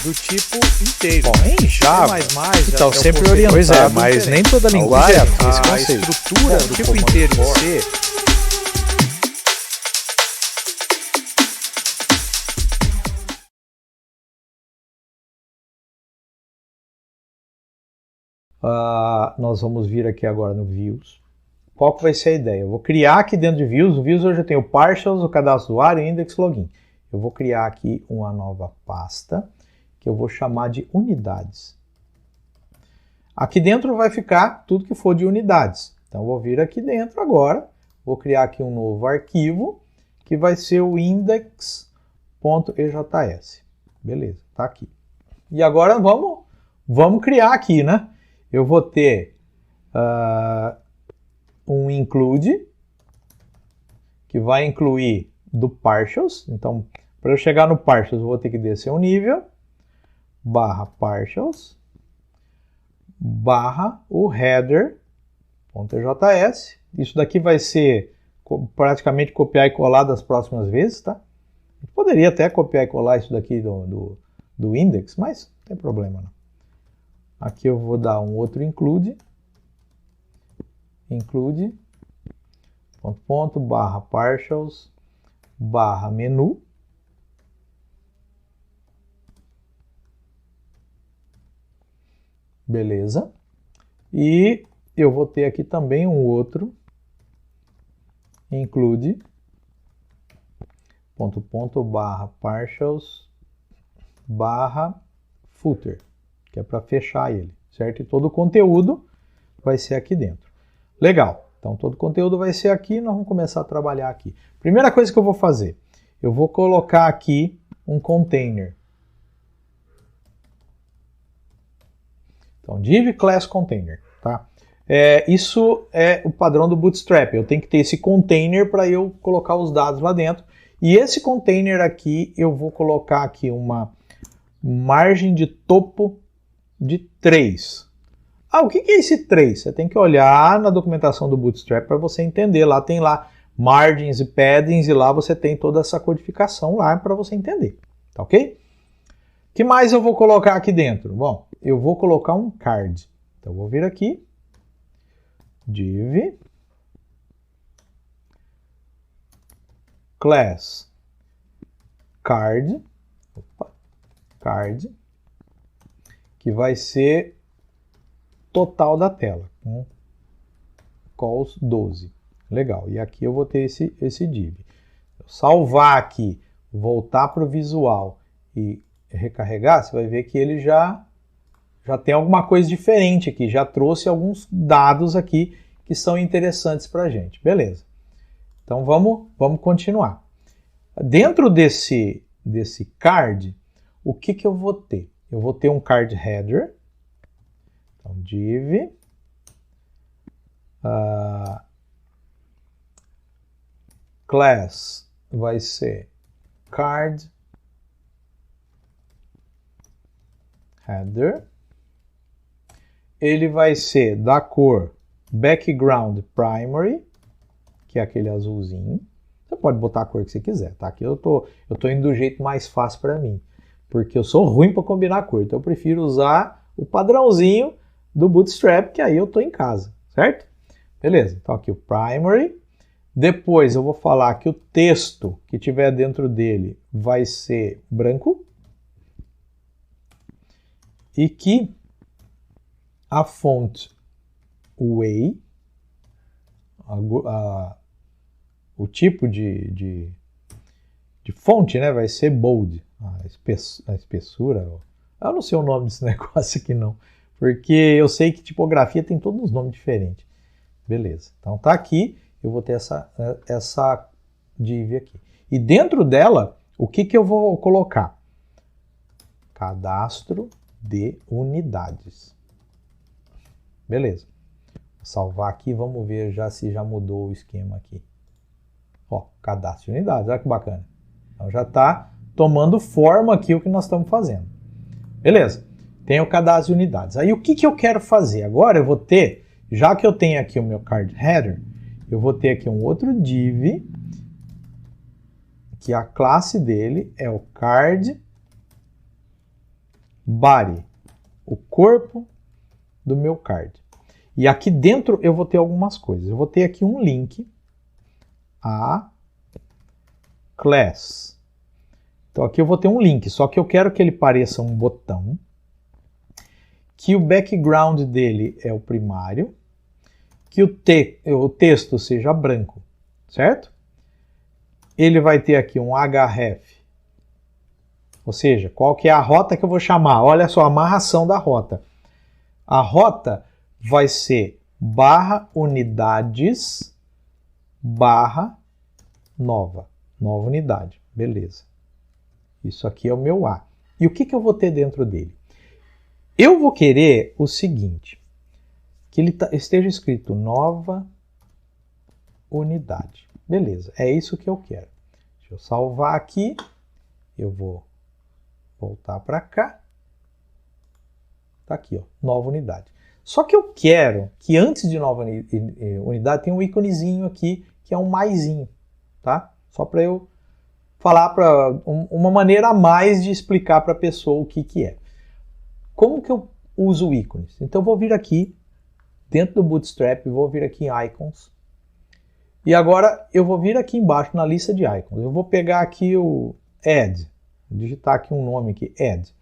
do tipo inteiro. Bom, em Java, então sempre orientado, pois é, mas nem toda linguagem tem esse conceito. A estrutura do tipo inteiro em C. Nós vamos vir aqui agora no Views. Qual que vai ser a ideia? Eu vou criar aqui dentro de Views. O Views hoje eu tenho o Partials, o cadastro do usuário e o Index Login. Eu vou criar aqui uma nova pasta que eu vou chamar de unidades. Aqui dentro vai ficar tudo que for de unidades. Então eu vou vir aqui dentro agora, vou criar aqui um novo arquivo que vai ser o index.ejs. Beleza, tá aqui. E agora vamos criar aqui, né? Eu vou ter um include, que vai incluir do partials. Então, para eu chegar no partials, eu vou ter que descer um nível, barra partials, barra o header.ejs. Isso daqui vai ser praticamente copiar e colar das próximas vezes, tá? Eu poderia até copiar e colar isso daqui do index, mas não tem problema não. Aqui eu vou dar um outro include, barra partials, barra menu, beleza, e eu vou ter aqui também um outro include, barra partials, barra footer, que é para fechar ele, certo? E todo o conteúdo vai ser aqui dentro. Legal, então todo o conteúdo vai ser aqui, nós vamos começar a trabalhar aqui. Primeira coisa que eu vou fazer, eu vou colocar aqui um container. Então, div class container, tá? Isso é o padrão do Bootstrap, eu tenho que ter esse container para eu colocar os dados lá dentro. E esse container aqui, eu vou colocar aqui uma margem de topo de 3. O que é esse 3? Você tem que olhar na documentação do Bootstrap para você entender. Lá tem lá margins e paddings e lá você tem toda essa codificação lá para você entender. Tá ok? O que mais eu vou colocar aqui dentro? Bom, eu vou colocar um card. Então eu vou vir aqui, div class card, que vai ser total da tela, com calls 12. Legal, e aqui eu vou ter esse div. Salvar aqui, voltar para o visual e recarregar, você vai ver que ele já tem alguma coisa diferente aqui, já trouxe alguns dados aqui que são interessantes para a gente. Beleza. Então vamos continuar. Dentro desse card, o que eu vou ter? Eu vou ter um card header. Então, div class vai ser card header. Ele vai ser da cor background primary, que é aquele azulzinho. Você pode botar a cor que você quiser, tá? Aqui eu tô indo do jeito mais fácil para mim, porque eu sou ruim para combinar cor, então eu prefiro usar o padrãozinho do Bootstrap, que aí eu tô em casa, certo? Beleza, então aqui o primary. Depois eu vou falar que o texto que tiver dentro dele vai ser branco e que a fonte way, o tipo de fonte, né, vai ser bold, a espessura. Eu não sei o nome desse negócio aqui não, porque eu sei que tipografia tem todos os nomes diferentes. Beleza, então tá aqui, eu vou ter essa div aqui. E dentro dela, o que eu vou colocar? Cadastro de unidades. Beleza. Vou salvar aqui, vamos ver se já mudou o esquema aqui. Ó, cadastro de unidades, olha que bacana. Então já está tomando forma aqui o que nós estamos fazendo. Beleza, tem o cadastro de unidades. Aí o que eu quero fazer? Agora eu vou ter, já que eu tenho aqui o meu card header, eu vou ter aqui um outro div, que a classe dele é o card body, o corpo do meu card. E aqui dentro eu vou ter algumas coisas. Eu vou ter aqui um link a class. Então aqui eu vou ter um link, só que eu quero que ele pareça um botão, que o background dele é o primário, que o texto seja branco, certo? Ele vai ter aqui um href, ou seja, qual que é a rota que eu vou chamar? Olha só a amarração da rota. A rota vai ser /unidades /nova unidade, beleza. Isso aqui é o meu A. E o que eu vou ter dentro dele? Eu vou querer o seguinte, que ele esteja escrito nova unidade. Beleza, é isso que eu quero. Deixa eu salvar aqui. Eu vou voltar para cá. Tá aqui, ó, nova unidade. Só que eu quero que antes de nova unidade tenha um íconezinho aqui, que é um maisinho, tá? Só para eu falar para uma maneira a mais de explicar para a pessoa o que é. Como que eu uso ícones? Então eu vou vir aqui, dentro do Bootstrap, vou vir aqui em Icons. E agora eu vou vir aqui embaixo na lista de icons. Eu vou pegar aqui o Add, vou digitar aqui um nome aqui, Add.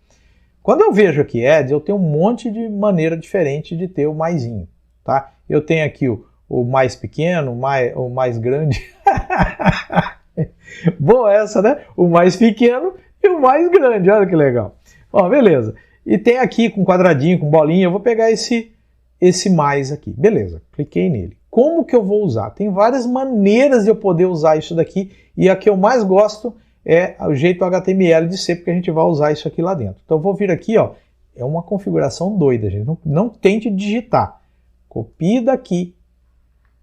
Quando eu vejo aqui Add, eu tenho um monte de maneira diferente de ter o maisinho, tá? Eu tenho aqui o mais pequeno, o mais grande. Boa essa, né? O mais pequeno e o mais grande, olha que legal. Ó, beleza. E tem aqui com quadradinho, com bolinha, eu vou pegar esse mais aqui. Beleza, cliquei nele. Como que eu vou usar? Tem várias maneiras de eu poder usar isso daqui, e a que eu mais gosto é o jeito HTML de ser, porque a gente vai usar isso aqui lá dentro. Então eu vou vir aqui, ó, é uma configuração doida, gente. Não tente digitar. Copie daqui,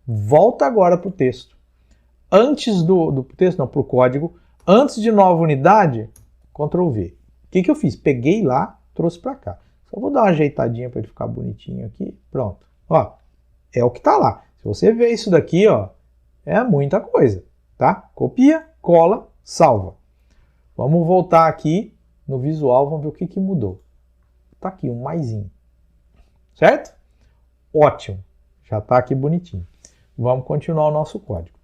volta agora para o texto. Antes do texto, não, para o código, antes de nova unidade, Ctrl V. O que eu fiz? Peguei lá, trouxe para cá. Só vou dar uma ajeitadinha para ele ficar bonitinho aqui. Pronto. Ó, é o que está lá. Se você ver isso daqui, ó, é muita coisa, tá? Copia, cola, salva. Vamos voltar aqui no visual, vamos ver o que mudou. Tá aqui, um maisinho. Certo? Ótimo. Já tá aqui bonitinho. Vamos continuar o nosso código.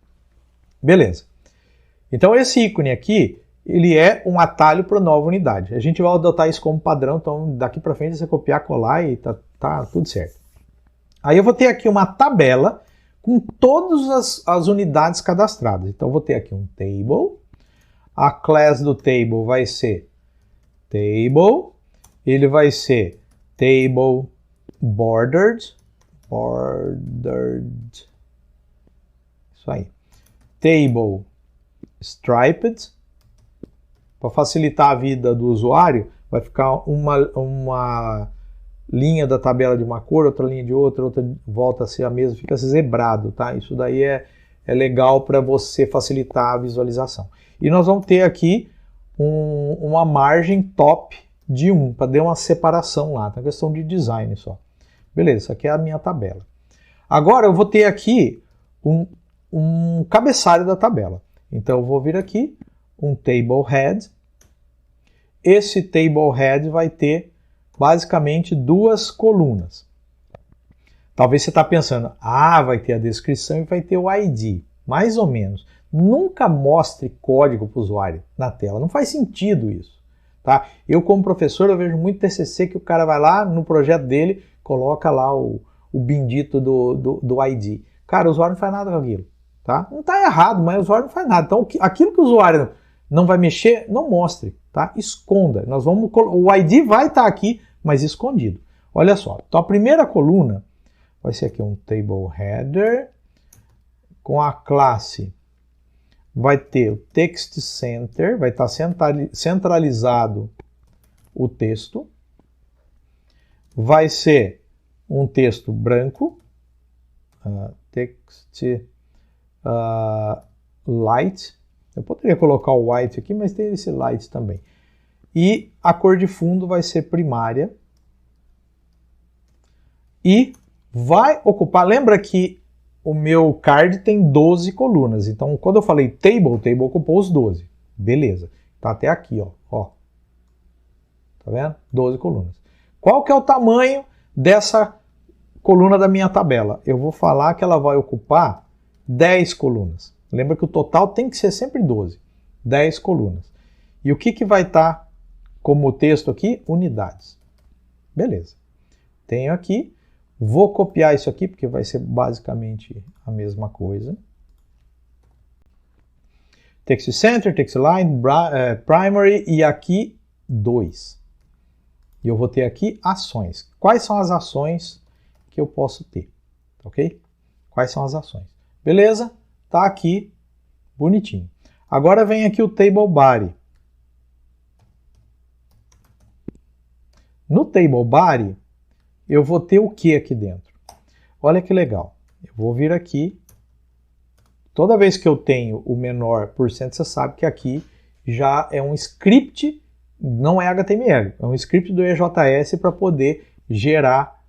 Beleza. Então esse ícone aqui, ele é um atalho para nova unidade. A gente vai adotar isso como padrão, então daqui para frente você copiar, colar e tá tudo certo. Aí eu vou ter aqui uma tabela com todas as unidades cadastradas. Então eu vou ter aqui um table. A class do table vai ser table. Ele vai ser table bordered. Isso aí. Table striped. Para facilitar a vida do usuário, vai ficar uma linha da tabela de uma cor, outra linha de outra volta a ser a mesma, fica zebrado, tá? Isso daí é legal para você facilitar a visualização. E nós vamos ter aqui uma margem top de 1, para dar uma separação lá, tá? Questão de design só. Beleza, isso aqui é a minha tabela. Agora eu vou ter aqui um cabeçalho da tabela. Então eu vou vir aqui, um table head. Esse table head vai ter basicamente duas colunas. Talvez você está pensando, vai ter a descrição e vai ter o ID. Mais ou menos. Nunca mostre código para o usuário na tela. Não faz sentido isso. Tá? Eu, como professor, eu vejo muito TCC que o cara vai lá no projeto dele, coloca lá o bendito do ID. Cara, o usuário não faz nada com aquilo. Tá? Não está errado, mas o usuário não faz nada. Então, aquilo que o usuário não vai mexer, não mostre. Tá? Esconda. O ID vai estar aqui, mas escondido. Olha só. Então, a primeira coluna vai ser aqui um table header. Com a classe vai ter o text center, vai estar centralizado o texto. Vai ser um texto branco. Text light. Eu poderia colocar o white aqui, mas tem esse light também. E a cor de fundo vai ser primária. E vai ocupar, lembra que o meu card tem 12 colunas. Então, quando eu falei table, o table ocupou os 12. Beleza. Tá até aqui, ó. Tá vendo? 12 colunas. Qual que é o tamanho dessa coluna da minha tabela? Eu vou falar que ela vai ocupar 10 colunas. Lembra que o total tem que ser sempre 12. 10 colunas. E o que vai estar como texto aqui? Unidades. Beleza. Tenho aqui. Vou copiar isso aqui, porque vai ser basicamente a mesma coisa. Text Center, Text Line, Primary e aqui 2. E eu vou ter aqui ações. Quais são as ações que eu posso ter? Ok? Quais são as ações? Beleza? Tá aqui, bonitinho. Agora vem aqui o Table Body. No Table Body, eu vou ter o que aqui dentro? Olha que legal. Eu vou vir aqui. Toda vez que eu tenho o menor %, você sabe que aqui já é um script, não é HTML, é um script do EJS para poder gerar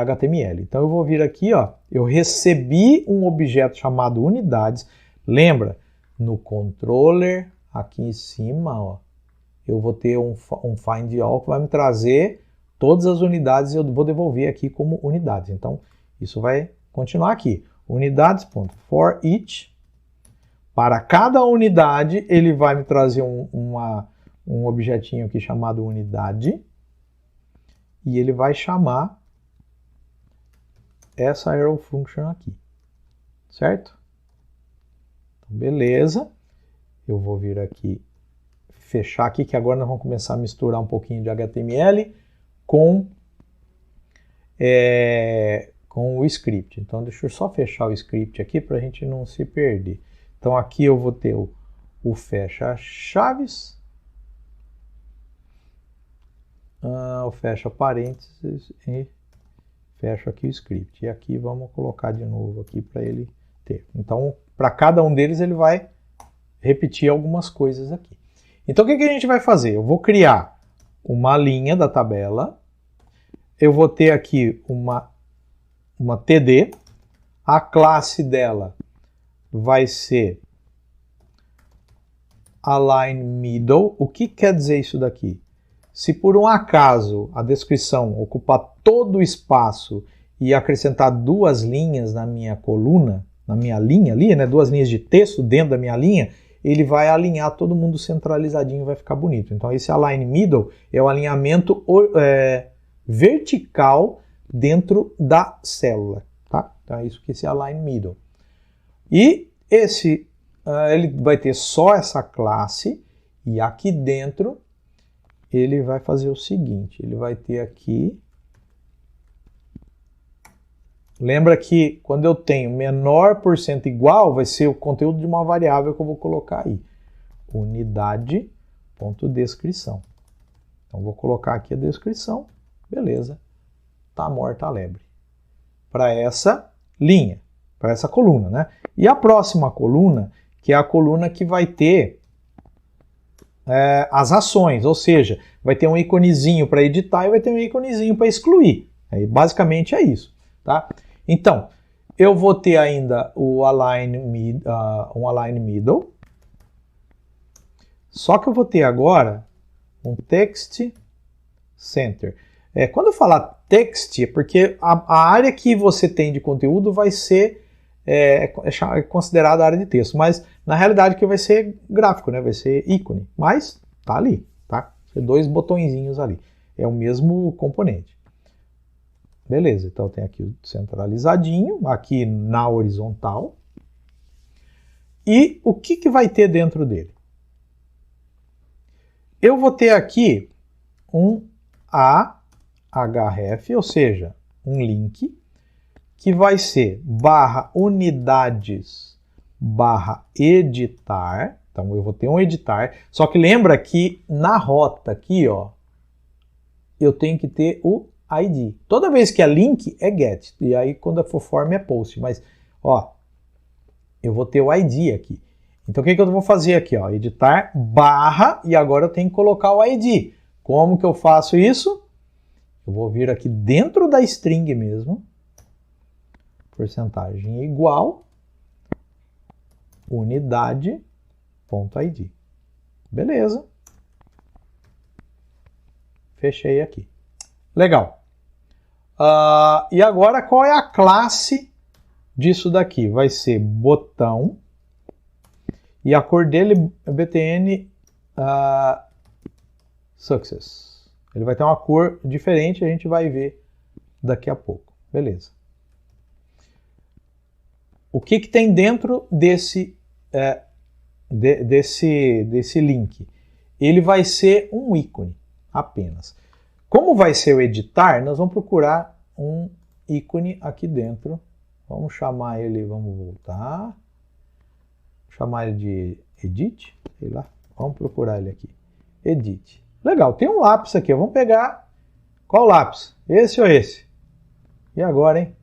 HTML. Então eu vou vir aqui, ó, eu recebi um objeto chamado unidades. Lembra, no controller, aqui em cima, ó, eu vou ter um find all que vai me trazer todas as unidades e eu vou devolver aqui como unidades. Então isso vai continuar aqui. Unidades.for each. Para cada unidade, ele vai me trazer um objetinho aqui chamado unidade. E ele vai chamar essa arrow function aqui. Certo? Então, beleza. Eu vou vir aqui, fechar aqui, que agora nós vamos começar a misturar um pouquinho de HTML com o script. Então, deixa eu só fechar o script aqui para a gente não se perder. Então, aqui eu vou ter o fecha chaves, o fecha parênteses e fecho aqui o script. E aqui vamos colocar de novo aqui para ele ter. Então, para cada um deles, ele vai repetir algumas coisas aqui. Então, o que a gente vai fazer? Eu vou criar uma linha da tabela. Eu vou ter aqui uma TD. A classe dela vai ser align middle. O que quer dizer isso daqui? Se por um acaso a descrição ocupar todo o espaço e acrescentar duas linhas na minha coluna, na minha linha ali, né, duas linhas de texto dentro da minha linha, ele vai alinhar todo mundo centralizadinho, vai ficar bonito. Então esse align middle é o alinhamento vertical dentro da célula, tá? Então é isso que esse align middle. E esse ele vai ter só essa classe e aqui dentro ele vai fazer o seguinte, ele vai ter aqui, lembra que quando eu tenho menor % igual, vai ser o conteúdo de uma variável que eu vou colocar aí, unidade.descrição. Então vou colocar aqui a descrição, beleza, tá morta a lebre. Para essa linha, para essa coluna, né? E a próxima coluna, que é a coluna que vai ter as ações, ou seja, vai ter um íconezinho para editar e vai ter um íconezinho para excluir. Basicamente é isso, tá? Então, eu vou ter ainda o align middle, só que eu vou ter agora um text center. Quando eu falar text, é porque a área que você tem de conteúdo vai ser considerada a área de texto, mas na realidade que vai ser gráfico, né? Vai ser ícone, mas tá ali, tá? Dois botõezinhos ali, é o mesmo componente. Beleza, então tem aqui o centralizadinho, aqui na horizontal. E o que vai ter dentro dele? Eu vou ter aqui um ahref, ou seja, um link, que vai ser /unidades/editar. Então eu vou ter um editar. Só que lembra que na rota aqui, ó, eu tenho que ter o ID. Toda vez que é link é get. E aí quando for form é post. Mas, ó, eu vou ter o ID aqui. Então o que eu vou fazer aqui, ó? Editar / e agora eu tenho que colocar o ID. Como que eu faço isso? Eu vou vir aqui dentro da string mesmo. Porcentagem igual unidade.id. Beleza. fechei aqui. Legal. E agora qual é a classe disso daqui? Vai ser botão e a cor dele é btn success. Ele vai ter uma cor diferente, a gente vai ver daqui a pouco. Beleza. O que tem dentro desse link? Ele vai ser um ícone apenas. Como vai ser o editar, nós vamos procurar um ícone aqui dentro. Vamos chamar ele, vamos voltar. Chamar ele de edit, sei lá. Vamos procurar ele aqui. Edit. Legal, tem um lápis aqui. Vamos pegar. Qual lápis? Esse ou esse? E agora, hein?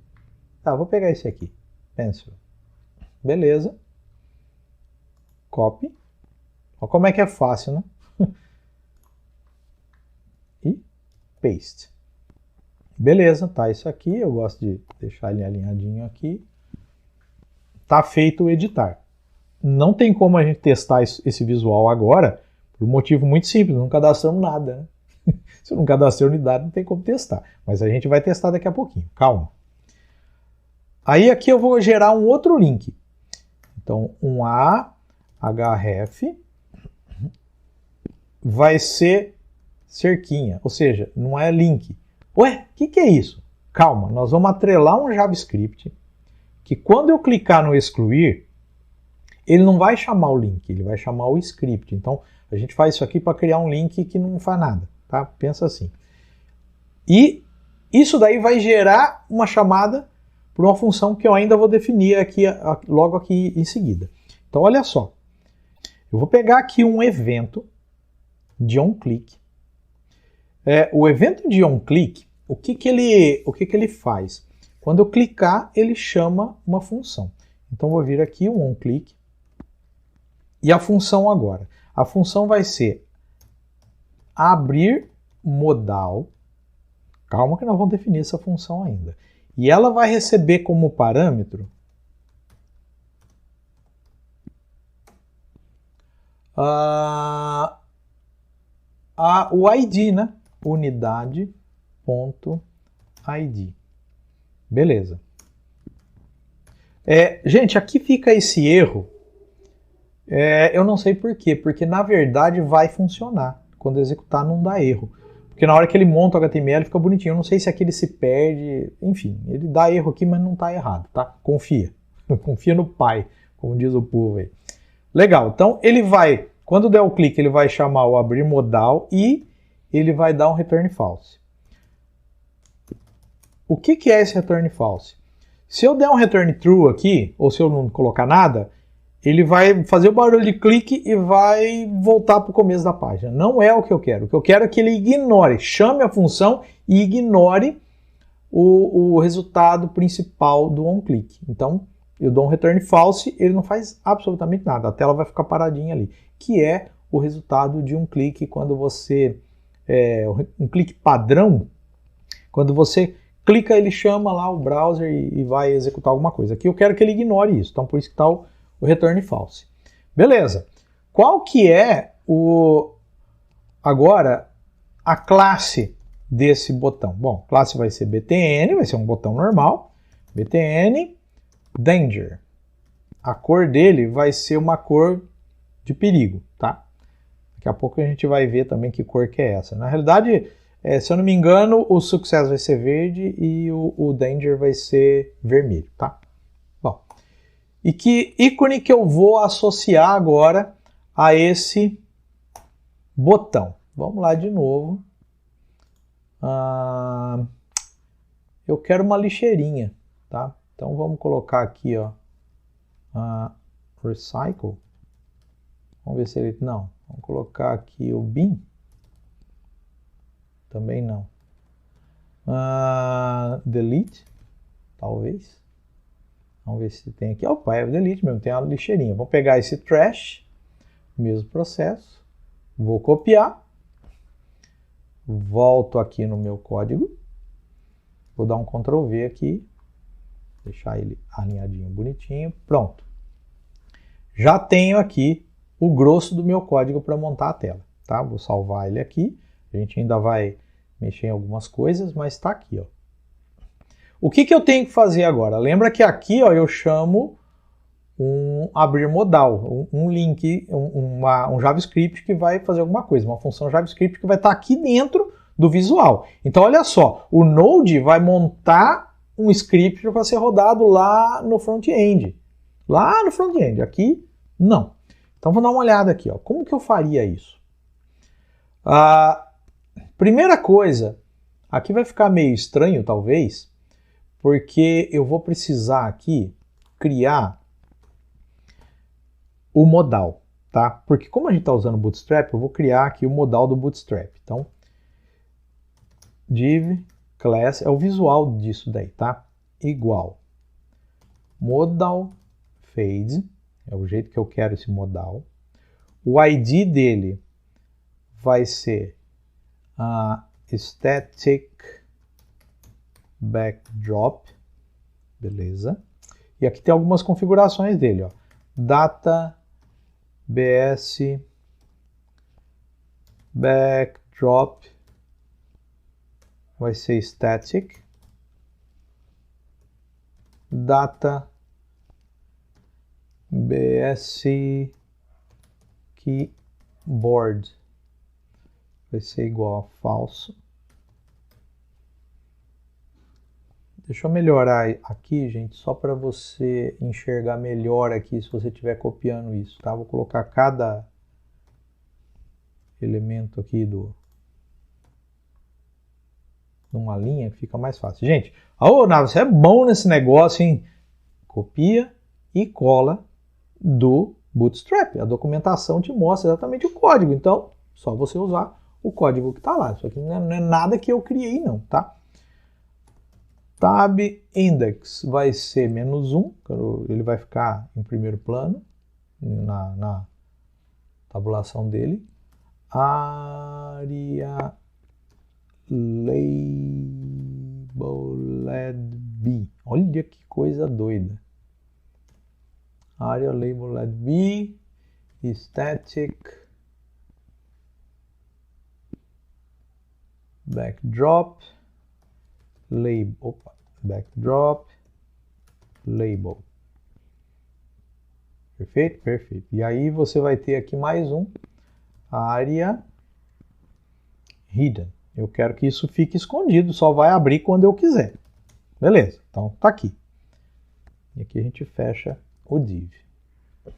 Tá, vou pegar esse aqui. Pencil. Beleza. Copy. Olha como é que é fácil, né? E paste. Beleza, tá isso aqui. Eu gosto de deixar ele alinhadinho aqui. Tá feito o editar. Não tem como a gente testar esse visual agora, por um motivo muito simples, não cadastramos nada, né? Se não cadastrei unidade, não tem como testar. Mas a gente vai testar daqui a pouquinho, calma. Aí aqui eu vou gerar um outro link. Então, um ahref vai ser cerquinha, ou seja, não é link. Ué, o que é isso? Calma, nós vamos atrelar um JavaScript que quando eu clicar no excluir, ele não vai chamar o link, ele vai chamar o script. Então, a gente faz isso aqui para criar um link que não faz nada, tá? Pensa assim. E isso daí vai gerar uma chamada por uma função que eu ainda vou definir aqui, logo aqui em seguida. Então, olha só. Eu vou pegar aqui um evento de onClick. O evento de onClick, o que ele faz? Quando eu clicar, ele chama uma função. Então, eu vou vir aqui um onClick. E a função agora? A função vai ser abrir modal. Calma que nós vamos definir essa função ainda. E ela vai receber como parâmetro o ID, né? Unidade.id. Beleza. Gente, aqui fica esse erro. Eu não sei por quê, porque na verdade vai funcionar. Quando executar não dá erro. Porque na hora que ele monta o HTML fica bonitinho. Eu não sei se aqui ele se perde, enfim, ele dá erro aqui, mas não está errado, tá? Confia. Confia no pai, como diz o povo aí. Legal, então ele vai, quando der o clique, ele vai chamar o abrir modal e ele vai dar um return false. O que é esse return false? Se eu der um return true aqui, ou se eu não colocar nada, ele vai fazer o barulho de clique e vai voltar para o começo da página. Não é o que eu quero. O que eu quero é que ele ignore, chame a função e ignore o resultado principal do onClick. Então, eu dou um return false, ele não faz absolutamente nada. A tela vai ficar paradinha ali, que é o resultado de um clique quando você... um clique padrão, quando você clica, ele chama lá o browser e vai executar alguma coisa. Aqui eu quero que ele ignore isso, então por isso que está o return false. Beleza. Qual que é agora a classe desse botão? Bom, a classe vai ser btn, vai ser um botão normal. btn danger. A cor dele vai ser uma cor de perigo, tá? Daqui a pouco a gente vai ver também que cor que é essa. Na realidade, se eu não me engano, o success vai ser verde e o danger vai ser vermelho, tá? Bom, e que ícone que eu vou associar agora a esse botão? Vamos lá de novo. Eu quero uma lixeirinha, tá? Então vamos colocar aqui, ó, recycle. Vamos ver se ele... Não. Vamos colocar aqui o bin. Também não. Delete. Talvez. Vamos ver se tem aqui. Opa, é o delete mesmo. Tem uma lixeirinha. Vou pegar esse trash. Mesmo processo. Vou copiar. Volto aqui no meu código. Vou dar um Ctrl V aqui. Deixar ele alinhadinho, bonitinho. Pronto. Já tenho aqui o grosso do meu código para montar a tela, tá? Vou salvar ele aqui. A gente ainda vai mexer em algumas coisas, mas está aqui, ó. O que eu tenho que fazer agora? Lembra que aqui, ó, eu chamo um abrir modal, um link, um JavaScript que vai fazer alguma coisa, uma função JavaScript que vai estar aqui dentro do visual. Então, olha só, o Node vai montar um script para ser rodado lá no front-end. Lá no front-end, aqui não. Então, vou dar uma olhada aqui, ó. Como que eu faria isso? Primeira coisa, aqui vai ficar meio estranho, talvez, porque eu vou precisar aqui criar o modal, tá? Porque como a gente está usando o Bootstrap, eu vou criar aqui o modal do Bootstrap. Então, div class é o visual disso daí, tá? Igual modal fade, é o jeito que eu quero esse modal. O ID dele vai ser static backdrop, beleza? E aqui tem algumas configurações dele, ó. Data bs backdrop vai ser static. Data bs keyboard vai ser igual a falso. Deixa eu melhorar aqui, gente, só para você enxergar melhor aqui se você estiver copiando isso, tá? Vou colocar cada elemento aqui numa linha que fica mais fácil. Gente, Nava, você é bom nesse negócio, hein? Copia e cola do Bootstrap. A documentação te mostra exatamente o código, então só você usar o código que está lá. Isso aqui não é nada que eu criei, não, tá? Tab index vai ser -1, ele vai ficar em primeiro plano na tabulação dele. Area labeled b. Olha que coisa doida. Area labeled b, static backdrop label, backdrop label. Perfeito? Perfeito. E aí você vai ter aqui mais um, área hidden. Eu quero que isso fique escondido, só vai abrir quando eu quiser. Beleza, então tá aqui. E aqui a gente fecha o div.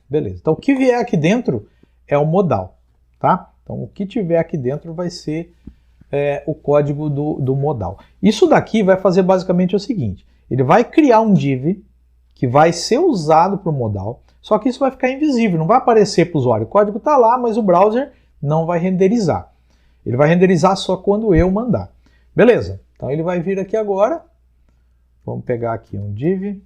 Beleza, então o que vier aqui dentro é o modal, tá? Então o que tiver aqui dentro vai ser o código do modal. Isso daqui vai fazer basicamente o seguinte, ele vai criar um div que vai ser usado para o modal, só que isso vai ficar invisível, não vai aparecer para o usuário. O código está lá, mas o browser não vai renderizar. Ele vai renderizar só quando eu mandar. Beleza, então ele vai vir aqui agora. Vamos pegar aqui um div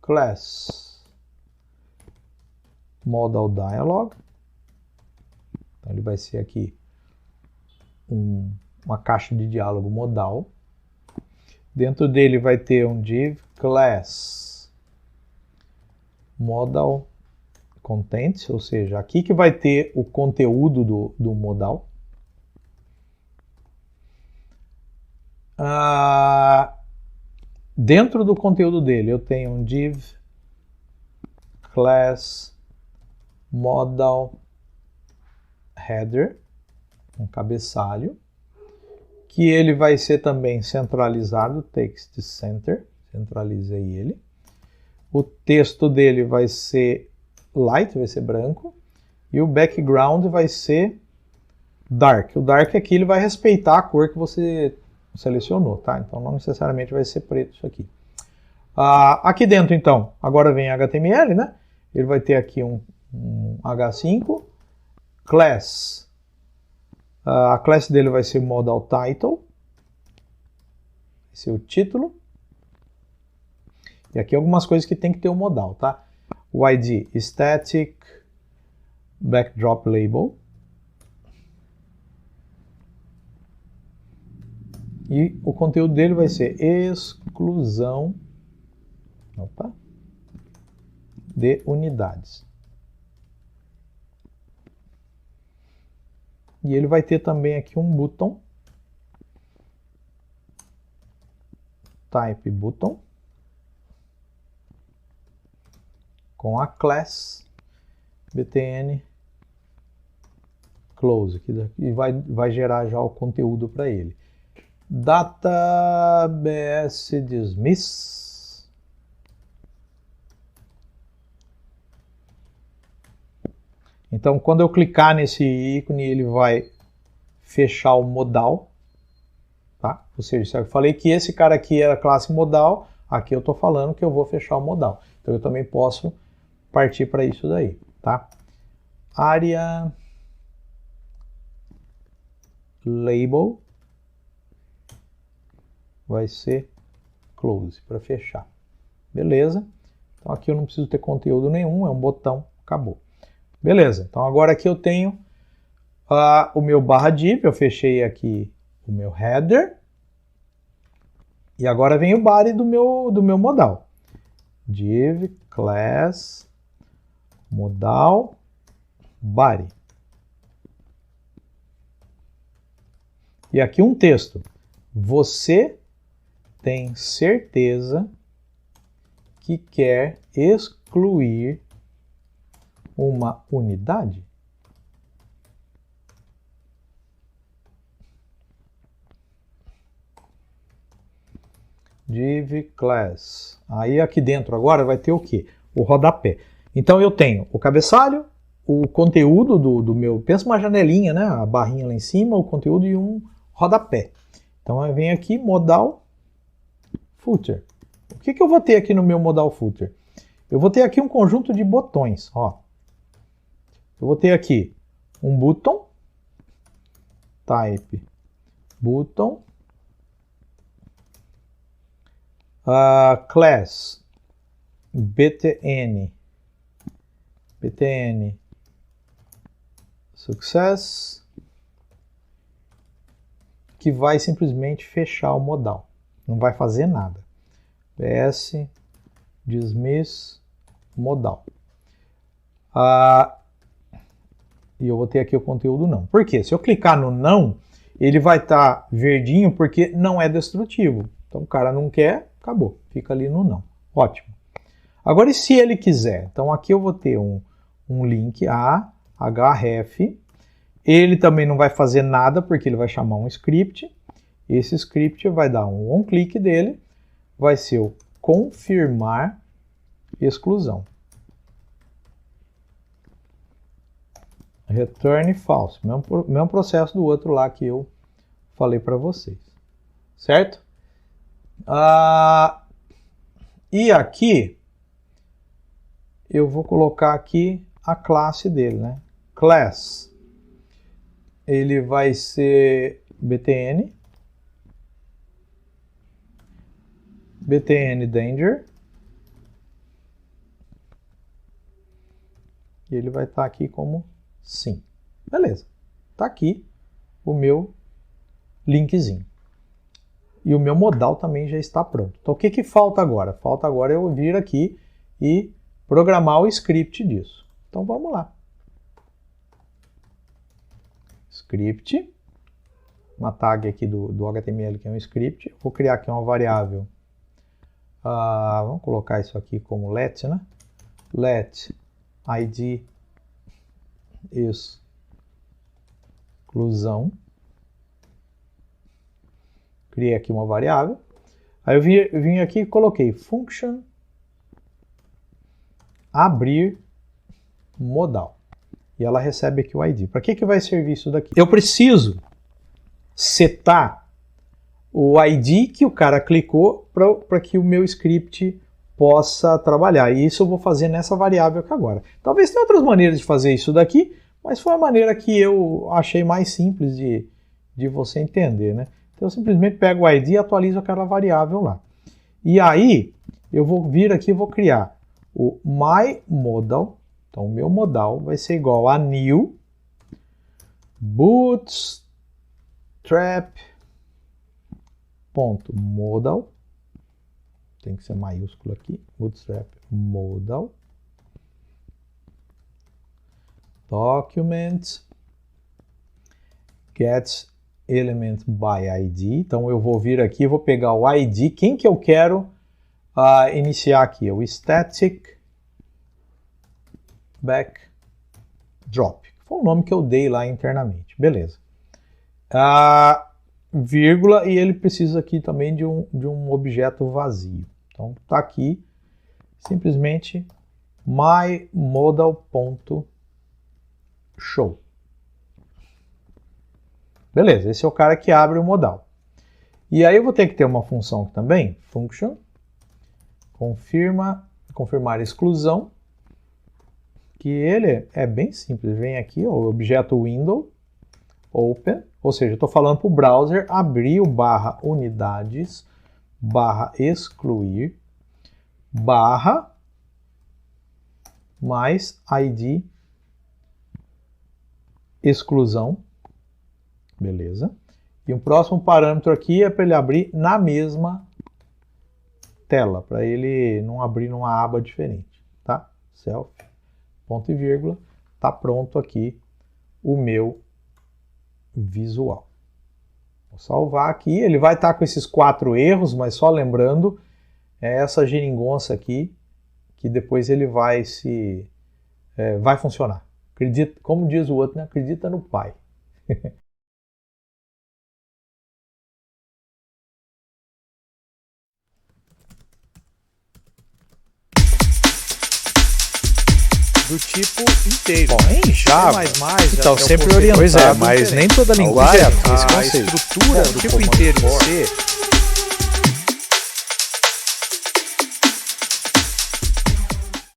class modal dialog. Então ele vai ser aqui uma caixa de diálogo modal. Dentro dele vai ter um div class modal content, ou seja, aqui que vai ter o conteúdo do modal. Dentro do conteúdo dele eu tenho um div class modal header, um cabeçalho, que ele vai ser também centralizado, text center, centralizei ele. O texto dele vai ser light, vai ser branco, e o background vai ser dark. O dark aqui ele vai respeitar a cor que você selecionou, tá? Então não necessariamente vai ser preto isso aqui. Aqui dentro, então, agora vem HTML, né? Ele vai ter aqui um H5, class. A classe dele vai ser modal title, esse é o título. E aqui algumas coisas que tem que ter o modal, tá? O ID, static backdrop label. E o conteúdo dele vai ser exclusão de unidades. E ele vai ter também aqui um button. Type button. Com a class btn close. E vai gerar já o conteúdo para ele. Databs dismiss. Então, quando eu clicar nesse ícone, ele vai fechar o modal. Tá? Ou seja, eu falei que esse cara aqui era a classe modal, aqui eu estou falando que eu vou fechar o modal. Então, eu também posso partir para isso daí. Tá? Área label vai ser close, para fechar. Beleza? Então, aqui eu não preciso ter conteúdo nenhum, é um botão, acabou. Beleza, então agora aqui eu tenho o meu barra div, eu fechei aqui o meu header, e agora vem o body do meu modal. Div, class, modal, body. E aqui um texto. Você tem certeza que quer excluir uma unidade? Div class. Aí aqui dentro agora vai ter o quê? O rodapé. Então eu tenho o cabeçalho, o conteúdo do meu... Pensa uma janelinha, né? A barrinha lá em cima, o conteúdo e um rodapé. Então eu venho aqui, modal footer. O que eu vou ter aqui no meu modal footer? Eu vou ter aqui um conjunto de botões. Ó. Eu vou ter aqui um button, type button, class btn success, que vai simplesmente fechar o modal. Não vai fazer nada. ps dismiss modal. E eu vou ter aqui o conteúdo não. Por quê? Se eu clicar no não, ele vai estar verdinho porque não é destrutivo. Então o cara não quer, acabou. Fica ali no não. Ótimo. Agora e se ele quiser? Então aqui eu vou ter um link a href. Ele também não vai fazer nada porque ele vai chamar um script. Esse script vai dar um on-click dele. Vai ser o confirmar exclusão. Return false. Mesmo processo do outro lá que eu falei para vocês. Certo? E aqui eu vou colocar aqui a classe dele, né? Class. Ele vai ser btn danger. E ele vai estar aqui como sim. Beleza. Está aqui o meu linkzinho. E o meu modal também já está pronto. Então o que falta agora? Falta agora eu vir aqui e programar o script disso. Então vamos lá. Script. Uma tag aqui do HTML que é um script. Vou criar aqui uma variável. Vamos colocar isso aqui como let, né? Let id exclusão. Criei aqui uma variável. Aí eu vim aqui e coloquei function abrir modal. E ela recebe aqui o ID. Para que vai servir isso daqui? Eu preciso setar o ID que o cara clicou para que o meu script possa trabalhar. E isso eu vou fazer nessa variável aqui agora. Talvez tenha outras maneiras de fazer isso daqui, mas foi a maneira que eu achei mais simples de você entender, né? Então eu simplesmente pego o ID e atualizo aquela variável lá. E aí eu vou vir aqui e vou criar o myModal. Então o meu modal vai ser igual a new bootstrap.modal. Tem que ser maiúsculo aqui. Bootstrap modal. Document. gets element by ID. Então eu vou vir aqui, vou pegar o ID. Quem que eu quero iniciar aqui? O static backdrop. Foi o nome que eu dei lá internamente. Beleza. Vírgula, e ele precisa aqui também de um objeto vazio. Então tá aqui simplesmente myModal.show. Beleza, esse é o cara que abre o modal. E aí eu vou ter que ter uma função aqui também, function, confirmar exclusão, que ele é bem simples. Vem aqui, ó, o objeto window, open, ou seja, eu estou falando para o browser abrir o /unidades, /excluir, mais id exclusão. Beleza. E um próximo parâmetro aqui é para ele abrir na mesma tela, para ele não abrir numa aba diferente, tá? Self, ponto e vírgula, tá pronto aqui o meu visual. Vou salvar aqui, ele vai estar com esses 4 erros, mas só lembrando, é essa geringonça aqui, que depois ele vai vai funcionar. Acredita, como diz o outro, né? Acredita no pai. Do tipo inteiro. Bom, em Java, então sempre orientado. Pois é, mas nem toda linguagem esse a conceito. estrutura do tipo inteiro em C